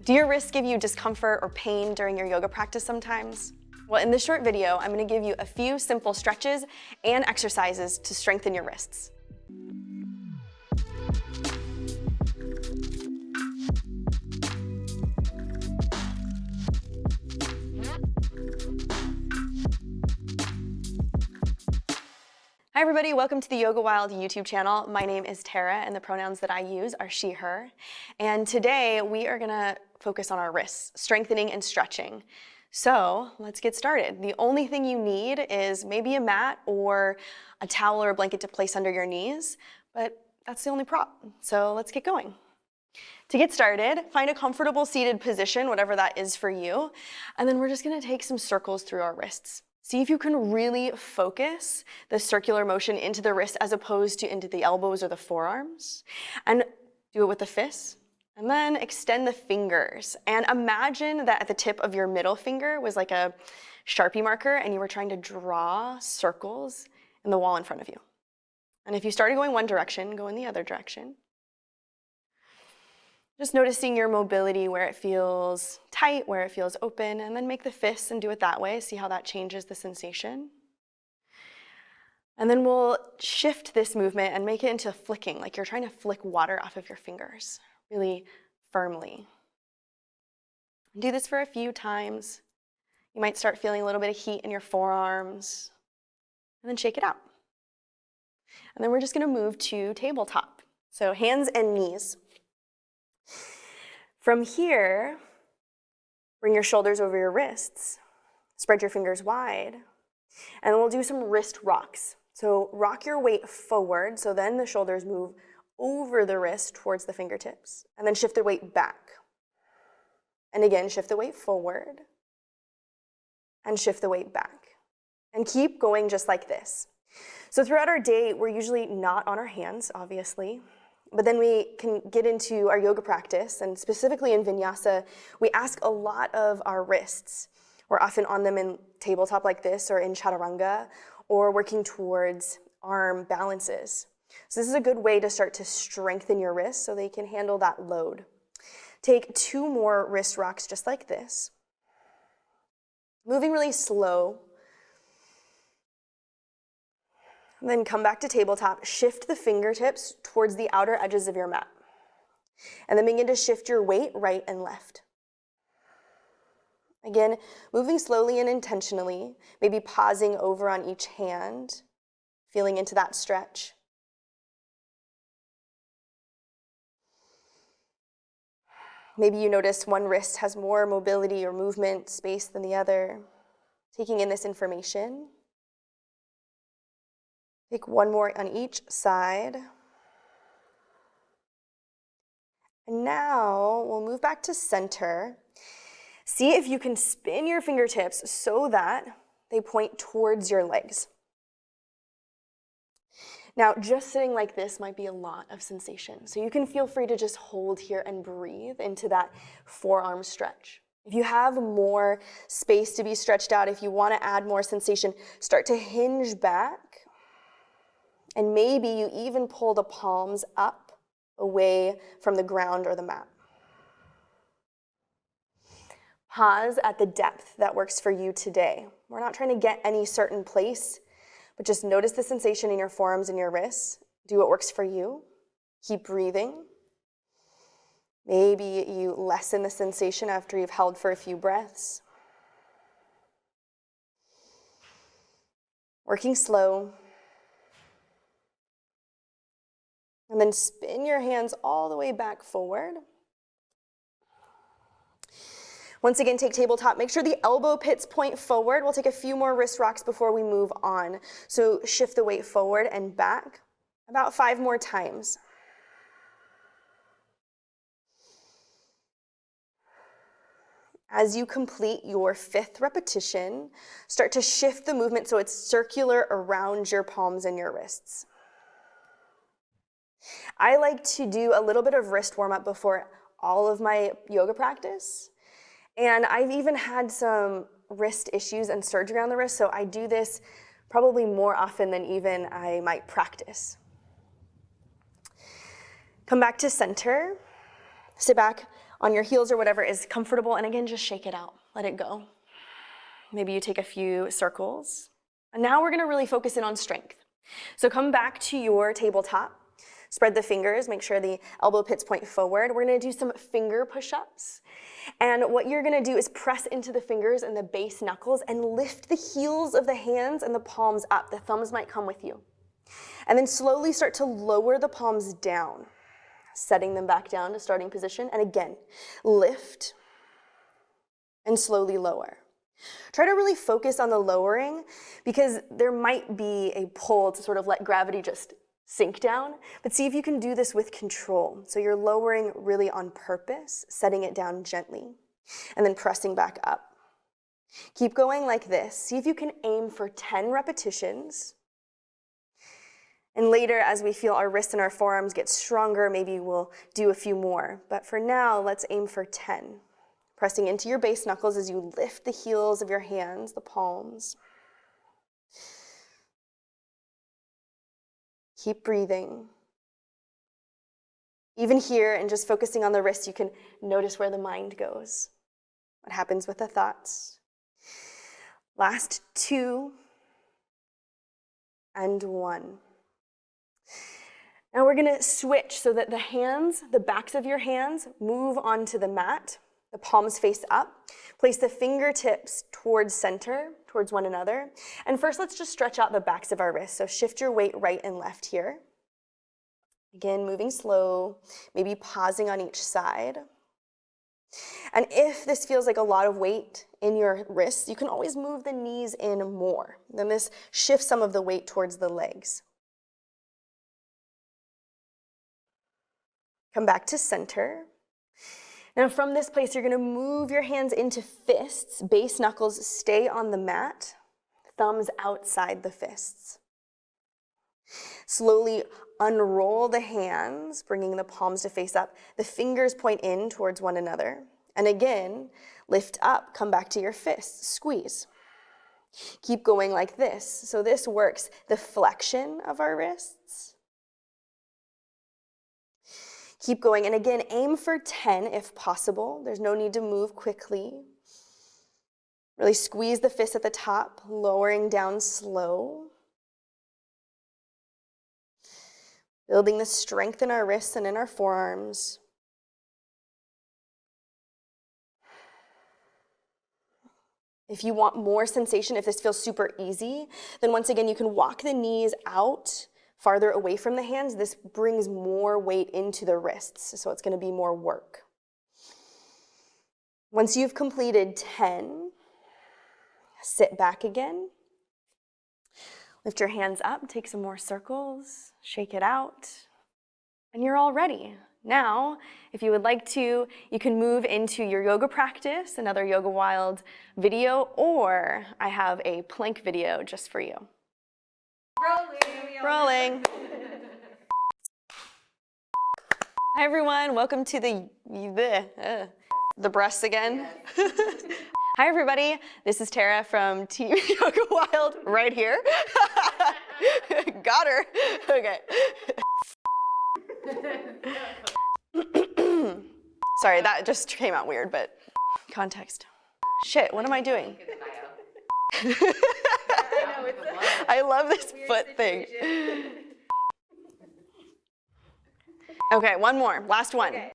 Do your wrists give you discomfort or pain during your yoga practice sometimes? Well, in this short video, I'm going to give you a few simple stretches and exercises to strengthen your wrists. Hi everybody, welcome to the Yoga Wild YouTube channel. My name is Tara and the pronouns that I use are she, her. And today we are gonna focus on our wrists, strengthening and stretching. So let's get started. The only thing you need is maybe a mat or a towel or a blanket to place under your knees, but that's the only prop. So let's get going. To get started, find a comfortable seated position, whatever that is for you. And then we're just gonna take some circles through our wrists. See if you can really focus the circular motion into the wrist as opposed to into the elbows or the forearms. And do it with the fists. And then extend the fingers. And imagine that at the tip of your middle finger was like a Sharpie marker and you were trying to draw circles in the wall in front of you. And if you started going one direction, go in the other direction. Just noticing your mobility, where it feels tight, where it feels open, and then make the fists and do it that way. See how that changes the sensation. And then we'll shift this movement and make it into flicking, like you're trying to flick water off of your fingers, really firmly. Do this for a few times. You might start feeling a little bit of heat in your forearms, and then shake it out. And then we're just gonna move to tabletop. So hands and knees. From here, bring your shoulders over your wrists, spread your fingers wide, and then we'll do some wrist rocks. So rock your weight forward, so then the shoulders move over the wrist towards the fingertips, and then shift the weight back. And again, shift the weight forward, and shift the weight back. And keep going just like this. So throughout our day, we're usually not on our hands, obviously. But then we can get into our yoga practice, and specifically in vinyasa, we ask a lot of our wrists. We're often on them in tabletop like this, or in chaturanga, or working towards arm balances. So this is a good way to start to strengthen your wrists so they can handle that load. Take 2 more wrist rocks just like this. Moving really slow. And then come back to tabletop, shift the fingertips towards the outer edges of your mat. And then begin to shift your weight right and left. Again, moving slowly and intentionally, maybe pausing over on each hand, feeling into that stretch. Maybe you notice one wrist has more mobility or movement space than the other. Taking in this information. Take 1 more on each side. And now we'll move back to center. See if you can spin your fingertips so that they point towards your legs. Now, just sitting like this might be a lot of sensation. So you can feel free to just hold here and breathe into that forearm stretch. If you have more space to be stretched out, if you want to add more sensation, start to hinge back. And maybe you even pull the palms up away from the ground or the mat. Pause at the depth that works for you today. We're not trying to get any certain place, but just notice the sensation in your forearms and your wrists. Do what works for you. Keep breathing. Maybe you lessen the sensation after you've held for a few breaths. Working slow. And then spin your hands all the way back forward. Once again, take tabletop. Make sure the elbow pits point forward. We'll take a few more wrist rocks before we move on. So shift the weight forward and back about 5 more times. As you complete your 5th repetition, start to shift the movement so it's circular around your palms and your wrists. I like to do a little bit of wrist warm-up before all of my yoga practice. And I've even had some wrist issues and surgery on the wrist, so I do this probably more often than even I might practice. Come back to center. Sit back on your heels or whatever is comfortable, and again, just shake it out. Let it go. Maybe you take a few circles. And now we're gonna really focus in on strength. So come back to your tabletop. Spread the fingers, make sure the elbow pits point forward. We're gonna do some finger push-ups. And what you're gonna do is press into the fingers and the base knuckles and lift the heels of the hands and the palms up. The thumbs might come with you. And then slowly start to lower the palms down, setting them back down to starting position. And again, lift and slowly lower. Try to really focus on the lowering because there might be a pull to sort of let gravity just sink down, but see if you can do this with control. So you're lowering really on purpose, setting it down gently, and then pressing back up. Keep going like this. See if you can aim for 10 repetitions. And later, as we feel our wrists and our forearms get stronger, maybe we'll do a few more. But for now, let's aim for 10. Pressing into your base knuckles as you lift the heels of your hands, the palms. Keep breathing. Even here, and just focusing on the wrist, you can notice where the mind goes. What happens with the thoughts? Last 2 and 1. Now we're gonna switch so that the hands, the backs of your hands, move onto the mat. The palms face up. Place the fingertips towards center, towards one another. And first, let's just stretch out the backs of our wrists. So shift your weight right and left here. Again, moving slow, maybe pausing on each side. And if this feels like a lot of weight in your wrists, you can always move the knees in more. Then this shifts some of the weight towards the legs. Come back to center. Now from this place, you're gonna move your hands into fists. Base knuckles stay on the mat, thumbs outside the fists. Slowly unroll the hands, bringing the palms to face up. The fingers point in towards one another. And again, lift up, come back to your fists, squeeze. Keep going like this. So this works the flexion of our wrists. Keep going, and again, aim for 10 if possible. There's no need to move quickly. Really squeeze the fist at the top, lowering down slow. Building the strength in our wrists and in our forearms. If you want more sensation, if this feels super easy, then once again, you can walk the knees out farther away from the hands. This brings more weight into the wrists, so it's going to be more work. Once you've completed 10, sit back again. Lift your hands up, take some more circles, shake it out, and you're all ready. Now, if you would like to, you can move into your yoga practice, another Yoga Wild video, or I have a plank video just for you. Rolling. Hi everyone, welcome to the breasts again. Yes. Hi everybody, this is Tera from Team Yoga Wild right here. Got her. Okay. Sorry, that just came out weird, but context. Shit, what am I doing? I love this foot thing. Okay, one more, last one. Okay.